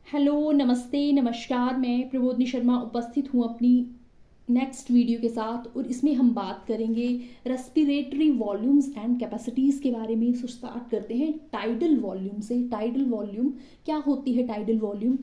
Hello, नमस्ते, नमस्कार। मैं प्रबोधिनी शर्मा उपस्थित हूँ अपनी नेक्स्ट वीडियो के साथ और इसमें हम बात करेंगे रेस्पिरेटरी वॉल्यूम्स एंड कैपेसिटीज़ के बारे में। सो स्टार्ट करते हैं टाइडल वॉल्यूम से। टाइडल वॉल्यूम क्या होती है? Tidal volume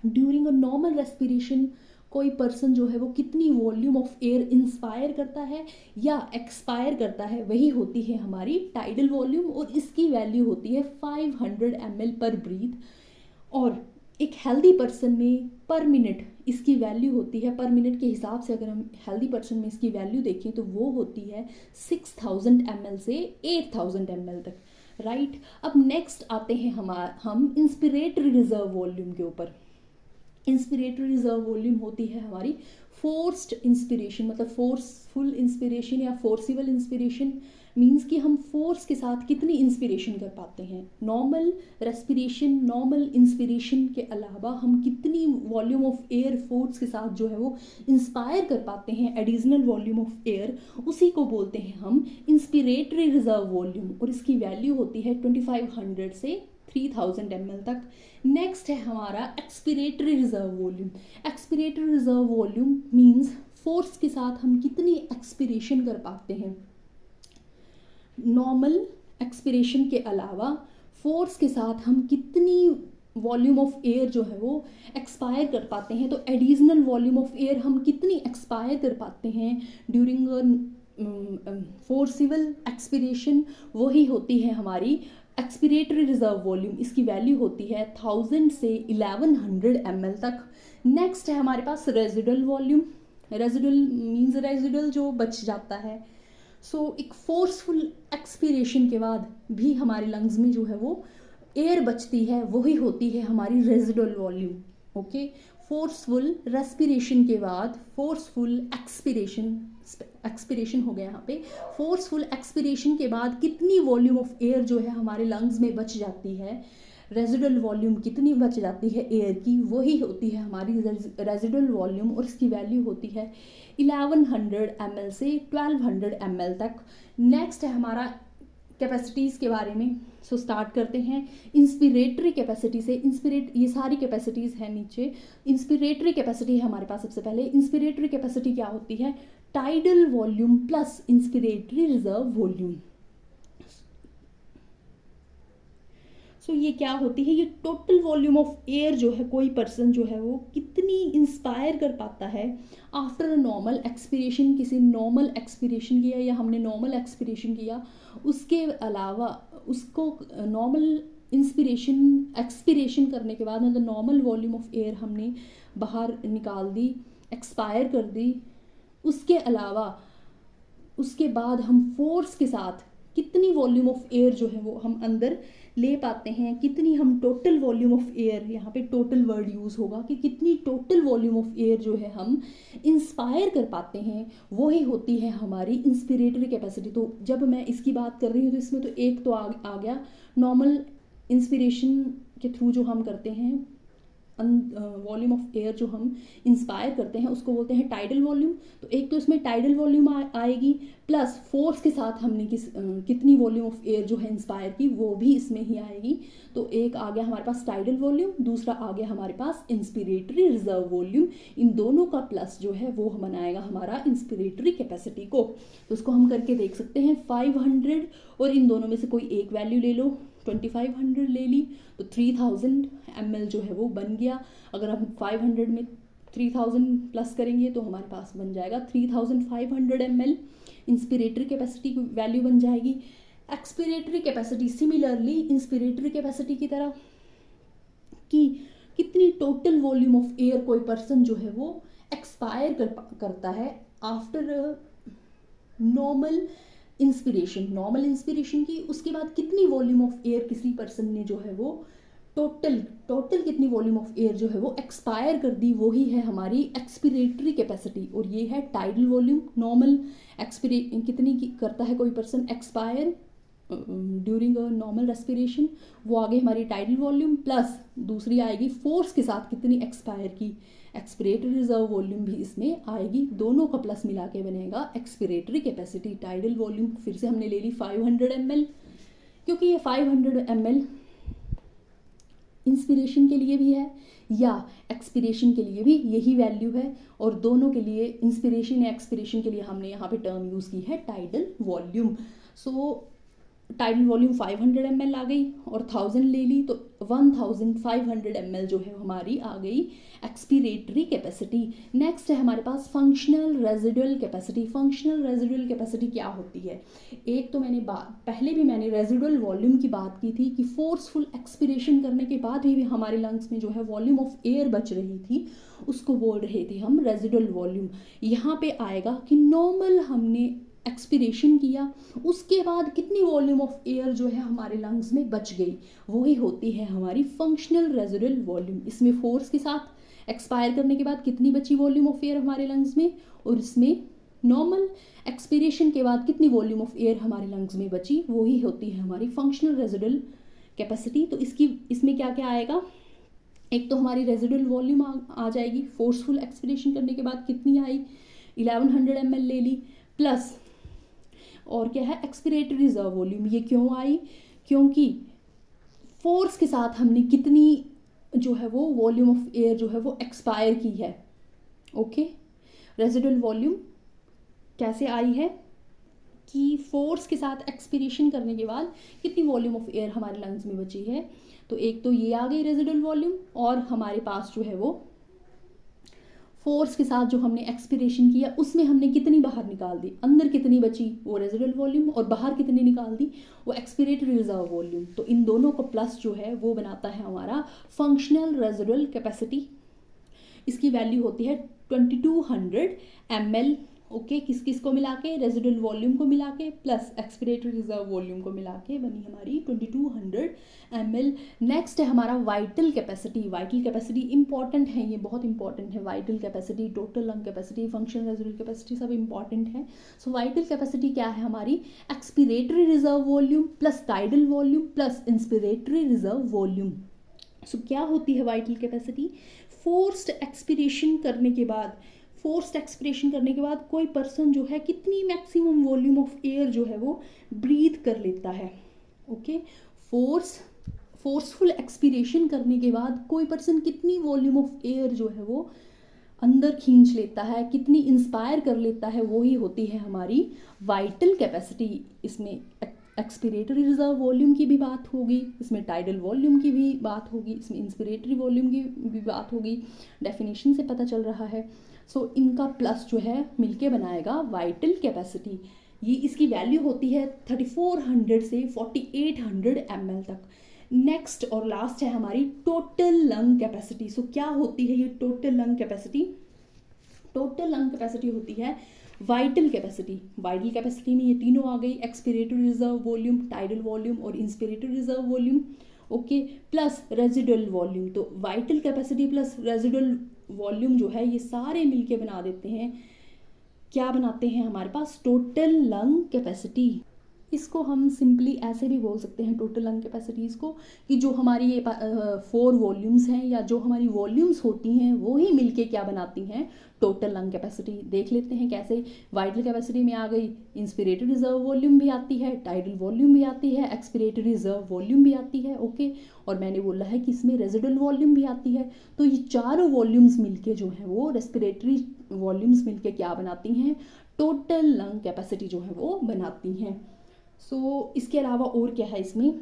during a normal respiration कोई पर्सन जो है वो कितनी वॉल्यूम ऑफ एयर इंस्पायर करता है या एक्सपायर करता है, वही होती है हमारी टाइडल वॉल्यूम। और इसकी वैल्यू होती है 500 ml पर ब्रीथ। और एक हेल्दी पर्सन में पर मिनट इसकी वैल्यू होती है, पर मिनट के हिसाब से अगर हम हेल्दी पर्सन में इसकी वैल्यू देखें तो वो होती है 6000 ml से 8000 ml तक। राइट। अब नेक्स्ट आते हैं हम इंस्पिरेटरी रिजर्व वॉल्यूम के ऊपर। इंस्पिरेटरी रिजर्व वॉल्यूम होती है हमारी फोर्स्ड इंस्पिरेशन, मतलब फोर्सफुल इंस्पिरेशन या फोर्सिबल इंस्पिरेशन। मीन्स कि हम फोर्स के साथ कितनी इंस्पिरेशन कर पाते हैं। नॉर्मल रेस्पिरेशन, नॉर्मल इंस्पिरेशन के अलावा हम कितनी वॉल्यूम ऑफ एयर फोर्स के साथ जो है वो इंस्पायर कर पाते हैं, एडिशनल वॉल्यूम ऑफ एयर, उसी को बोलते हैं हम इंस्पिरेटरी रिजर्व वॉल्यूम। और इसकी वैल्यू होती है 2500 से 3000 ml तक। नेक्स्ट है हमारा expiratory reserve volume. Expiratory reserve volume means force के साथ हम कितनी एक्सपिरेशन कर पाते हैं। नॉर्मल एक्सपिरेशन के अलावा फोर्स के साथ हम कितनी वॉल्यूम ऑफ एयर जो है वो एक्सपायर कर पाते हैं। तो एडिशनल वॉल्यूम ऑफ एयर हम कितनी एक्सपायर कर पाते हैं ड्यूरिंग फोर्सिबल एक्सपिरेशन, वही होती है हमारी एक्सपिरेटरी रिजर्व वॉल्यूम। इसकी वैल्यू होती है 1000 से 1100 ml तक। नेक्स्ट है हमारे पास residual volume. Residual means residual जो बच जाता है। एक फोर्सफुल एक्सपिरेशन के बाद भी हमारे लंग्स में जो है वो एयर बचती है, वही होती है हमारी residual volume. Okay. Forceful respiration के बाद फोर्सफुल एक्सपिरेशन हो गया यहाँ पे। फोर्सफुल एक्सपिरेशन के बाद कितनी वॉल्यूम ऑफ एयर जो है हमारे लंग्स में बच जाती है, रेजिडुअल वॉल्यूम कितनी बच जाती है एयर की, वही होती है हमारी रेजिडुअल वॉल्यूम। और इसकी वैल्यू होती है 1100 ml से 1200 ml तक। नेक्स्ट है हमारा कैपेसिटीज़ के बारे में। स्टार्ट करते हैं इंस्पिरेटरी कैपेसिटी से। ये सारी कैपेसिटीज़ हैं नीचे। इंस्पिरेटरी कैपेसिटी है हमारे पास सबसे पहले। इंस्पिरेटरी कैपेसिटी क्या होती है? Tidal volume plus inspiratory reserve volume. ये क्या होती है? ये टोटल वॉल्यूम ऑफ एयर जो है कोई पर्सन जो है वो कितनी इंस्पायर कर पाता है आफ्टर नॉर्मल एक्सपिरेशन। किसी नॉर्मल एक्सपिरेशन किया या हमने नॉर्मल एक्सपिरेशन किया, उसके अलावा उसको नॉर्मल एक्सपिरेशन करने के बाद, मतलब नॉर्मल वॉल्यूम ऑफ एयर हमने बाहर निकाल दी, एक्सपायर कर दी, उसके अलावा उसके बाद हम फोर्स के साथ कितनी वॉल्यूम ऑफ एयर जो है वो हम अंदर ले पाते हैं, कितनी हम टोटल वॉल्यूम ऑफ एयर, यहाँ पे टोटल वर्ड यूज़ होगा कि कितनी टोटल वॉल्यूम ऑफ एयर जो है हम इंस्पायर कर पाते हैं, वही होती है हमारी इंस्पिरेटरी कैपेसिटी। तो जब मैं इसकी बात कर रही हूँ तो इसमें तो एक तो आ गया नॉर्मल इंस्पिरेशन के थ्रू जो हम करते हैं, वॉल्यूम ऑफ एयर जो हम इंस्पायर करते हैं उसको बोलते हैं टाइडल वॉल्यूम। तो एक तो इसमें टाइडल वॉल्यूम आएगी, प्लस फोर्स के साथ हमने कितनी वॉल्यूम ऑफ एयर जो है इंस्पायर की, वो भी इसमें ही आएगी। तो एक आ गया हमारे पास टाइडल वॉल्यूम, दूसरा आ गया हमारे पास इंस्पिरेटरी रिजर्व वॉल्यूम। इन दोनों का प्लस जो है वो बनाएगा हमारा इंस्पिरेटरी कैपेसिटी को। तो उसको हम करके देख सकते हैं 500 और इन दोनों में से कोई एक वैल्यू ले लो। 2500 ले ली तो 3000 ml जो है वो बन गया। अगर हम 500 में 3000 प्लस करेंगे तो हमारे पास बन जाएगा 3500 ml। इंस्पिरेटरी कैपेसिटी की वैल्यू बन जाएगी। Expiratory capacity similarly inspiratory capacity की तरह कि कितनी टोटल वॉल्यूम ऑफ एयर कोई पर्सन जो है वो एक्सपायर करता है आफ्टर नॉर्मल इंस्पिरेशन की। उसके बाद कितनी वॉल्यूम ऑफ एयर किसी पर्सन ने जो है वो टोटल कितनी वॉल्यूम ऑफ एयर जो है वो एक्सपायर कर दी, वही है हमारी एक्सपिरेटरी कैपेसिटी। और ये है टाइडल वॉल्यूम। नॉर्मल कितनी करता है कोई person expire during a normal respiration, वो आगे हमारी टाइडल वॉल्यूम, प्लस दूसरी आएगी फोर्स के साथ कितनी एक्सपायर की, एक्सपिरेटरी रिजर्व वॉल्यूम भी इसमें आएगी। दोनों का प्लस मिला के बनेगा एक्सपिरेटरी कैपेसिटी। टाइडल वॉल्यूम फिर से हमने ले ली 500 ml, क्योंकि ये 500 ml इंस्पिरेशन के लिए भी है या एक्सपिरेशन के लिए भी यही वैल्यू है, और दोनों के लिए इंस्पिरेशन या एक्सपिरेशन के लिए हमने यहाँ पे टर्म यूज़ की है टाइडल वॉल्यूम। सो टाइडल वॉल्यूम 500 ml आ गई और 1000 ले ली तो 1500 ml जो है हमारी आ गई एक्सपीरेटरी कैपेसिटी। नेक्स्ट है हमारे पास functional residual capacity. Functional residual capacity क्या होती है? एक तो पहले भी मैंने रेजिडुअल वॉल्यूम की बात की थी कि फोर्सफुल एक्सपीरेशन करने के बाद भी हमारे लंग्स में जो है वॉल्यूम ऑफ एयर बच रही थी, उसको बोल रहे थे हम रेजिडुअल वॉल्यूम। यहाँ पे आएगा कि नॉर्मल हमने एक्सपीरेशन किया, उसके बाद कितनी वॉल्यूम ऑफ एयर जो है हमारे लंग्स में बच गई, वही होती है हमारी फंक्शनल रेजिडुअल वॉल्यूम। इसमें फोर्स के साथ एक्सपायर करने के बाद कितनी बची वॉल्यूम ऑफ एयर हमारे लंग्स में, और इसमें नॉर्मल एक्सपीरेशन के बाद कितनी वॉल्यूम ऑफ एयर हमारे लंग्स में बची, वही होती है हमारी फंक्शनल रेजिडुअल कैपेसिटी। तो इसमें क्या क्या आएगा? एक तो हमारी रेजिडुअल वॉल्यूम आ जाएगी, फोर्सफुल एक्सपीरेशन करने के बाद कितनी आई, 1100 ml ले ली, प्लस और क्या है एक्सपीरेटरी रिजर्व वॉल्यूम। ये क्यों आई? क्योंकि फोर्स के साथ हमने कितनी जो है वो वॉल्यूम ऑफ एयर जो है वो एक्सपायर की है। ओके, रेजिडुअल वॉल्यूम कैसे आई है कि फोर्स के साथ एक्सपीरेशन करने के बाद कितनी वॉल्यूम ऑफ एयर हमारे लंग्स में बची है। तो एक तो ये आ गई रेजिडुअल वॉल्यूम, और हमारे पास जो है वो फोर्स के साथ जो हमने एक्सपीरेशन किया उसमें हमने कितनी बाहर निकाल दी, अंदर कितनी बची वो रेजिडुअल वॉल्यूम, और बाहर कितनी निकाल दी वो एक्सपीरेटरी रिजर्व वॉल्यूम। तो इन दोनों को प्लस जो है वो बनाता है हमारा फंक्शनल रेजिडुअल कैपेसिटी। इसकी वैल्यू होती है 2200 ml। ओके, किस किस को मिला के, रेजिडुअल वॉल्यूम को मिला के प्लस एक्सपीरेटरी रिजर्व वॉल्यूम को मिला के बनी हमारी 2200 ml। नेक्स्ट है हमारा vital capacity. Vital capacity important है, ये बहुत इंपॉर्टेंट है। Vital capacity, total lung capacity, functional residual capacity सब इंपॉर्टेंट है। सो वाइटल कैपेसिटी क्या है हमारी? Expiratory reserve volume plus tidal volume plus inspiratory reserve volume. So क्या होती है वाइटल कैपेसिटी? फोर्स्ड एक्सपीरेशन करने के बाद कोई पर्सन जो है कितनी मैक्सिमम वॉल्यूम ऑफ एयर जो है वो ब्रीथ कर लेता है। ओके, फोर्सफुल एक्सपीरेशन करने के बाद कोई पर्सन कितनी वॉल्यूम ऑफ एयर जो है वो अंदर खींच लेता है, कितनी इंस्पायर कर लेता है, वही होती है हमारी वाइटल कैपेसिटी। इसमें एक्सपीरेटरी रिजर्व वॉल्यूम की भी बात होगी, इसमें टाइडल वॉल्यूम की भी बात होगी, इसमें इंस्पिरेटरी वॉल्यूम की भी बात होगी। डेफिनेशन से पता चल रहा है। सो इनका प्लस जो है मिलके बनाएगा वाइटल कैपेसिटी। ये इसकी वैल्यू होती है 3400 से 4800 ml तक। नेक्स्ट और लास्ट है हमारी टोटल लंग कैपेसिटी। सो क्या होती है ये total lung capacity? Total lung capacity होती है वाइटल कैपेसिटी। वाइटल कैपेसिटी में ये तीनों आ गई, expiratory reserve volume, tidal volume और inspiratory reserve volume. Okay, plus residual volume. तो vital capacity plus residual volume जो है ये सारे मिलके बना देते हैं, क्या बनाते हैं हमारे पास टोटल लंग कैपेसिटी। इसको हम सिंपली ऐसे भी बोल सकते हैं टोटल लंग कैपेसिटीज को कि जो हमारी ये 4 वॉल्यूम्स हैं या जो हमारी वॉल्यूम्स होती हैं वो ही मिलके क्या बनाती हैं टोटल लंग कैपेसिटी। देख लेते हैं कैसे। वाइटल कैपेसिटी में आ गई, इंस्पिरेटरी रिजर्व वॉल्यूम भी आती है, टाइडल वॉल्यूम भी आती है, एक्सपीरेटरी रिजर्व वॉल्यूम भी आती है। ओके, और मैंने बोला है कि इसमें रेजिडुअल वॉल्यूम भी आती है। तो ये चारों वॉल्यूम्स मिलके जो है वो रेस्पिरेटरी वॉल्यूम्स मिलके क्या बनाती हैं टोटल लंग कैपेसिटी जो है वो बनाती हैं। सो इसके अलावा और क्या है इसमें?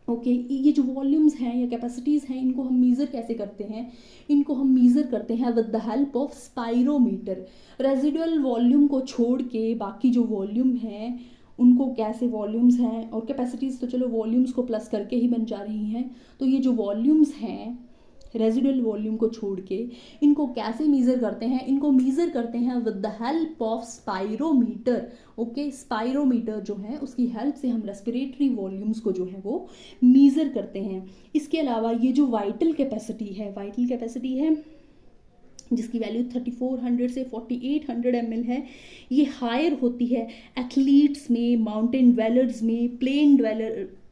ओके, ये जो वॉल्यूम्स हैं या कैपेसिटीज़ हैं इनको हम मीज़र कैसे करते हैं? इनको हम मीज़र करते हैं with the help of spirometer. Residual volume को छोड़ के बाकी जो वॉल्यूम हैं उनको कैसे वॉल्यूम्स हैं और कैपेसिटीज़ तो चलो वॉल्यूम्स को प्लस करके ही बन जा रही हैं। तो ये जो वॉल्यूम्स हैं रेजिडुअल वॉल्यूम को छोड़ के इनको कैसे मीज़र करते हैं? इनको मीज़र करते हैं with the help of spirometer. Okay, spirometer जो है उसकी हेल्प से हम रेस्पिरेटरी वॉल्यूम्स को जो है वो मीज़र करते हैं। इसके अलावा ये जो वाइटल कैपेसिटी है जिसकी वैल्यू 3400 से 4800 ml है, ये हायर होती है एथलीट्स में, माउंटेन ड्वेलर्स में, प्लेन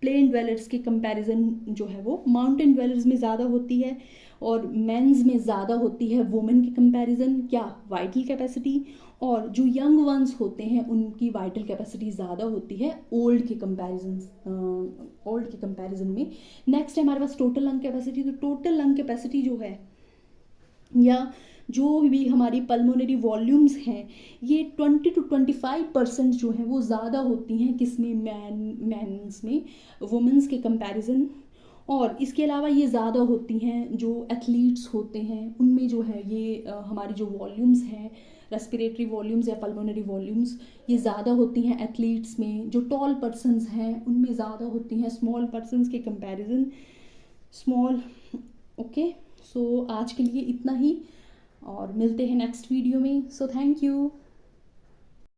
प्लेन ड्वेलर्स के कंपैरिजन जो है वो माउंटेन ड्वेलर्स में ज़्यादा होती है, और मेंस में ज़्यादा होती है वुमेन के कंपैरिजन क्या वाइटल कैपेसिटी, और जो यंग वंस होते हैं उनकी वाइटल कैपेसिटी ज़्यादा होती है ओल्ड के कंपैरिजन में। नेक्स्ट है हमारे पास टोटल लंग कैपेसिटी। तो टोटल लंग कैपेसिटी जो है या जो भी हमारी पल्मोनरी वॉल्यूम्स हैं, ये 20 to 25% जो हैं वो ज़्यादा होती हैं किसमें, मैंस में, वुमेंस के कंपैरिजन। और इसके अलावा ये ज़्यादा होती हैं जो एथलीट्स होते हैं उनमें जो है ये हमारी जो वॉल्यूम्स हैं, रेस्पिरेटरी वॉल्यूम्स या पल्मोनरी वॉल्यूम्स, ये ज़्यादा होती हैं एथलीट्स में। जो टॉल पर्सनस हैं उनमें ज़्यादा होती हैं स्मॉल पर्सनस के कंपैरिजन, स्मॉल। ओके, सो आज के लिए इतना ही, और मिलते हैं नेक्स्ट वीडियो में। So thank you.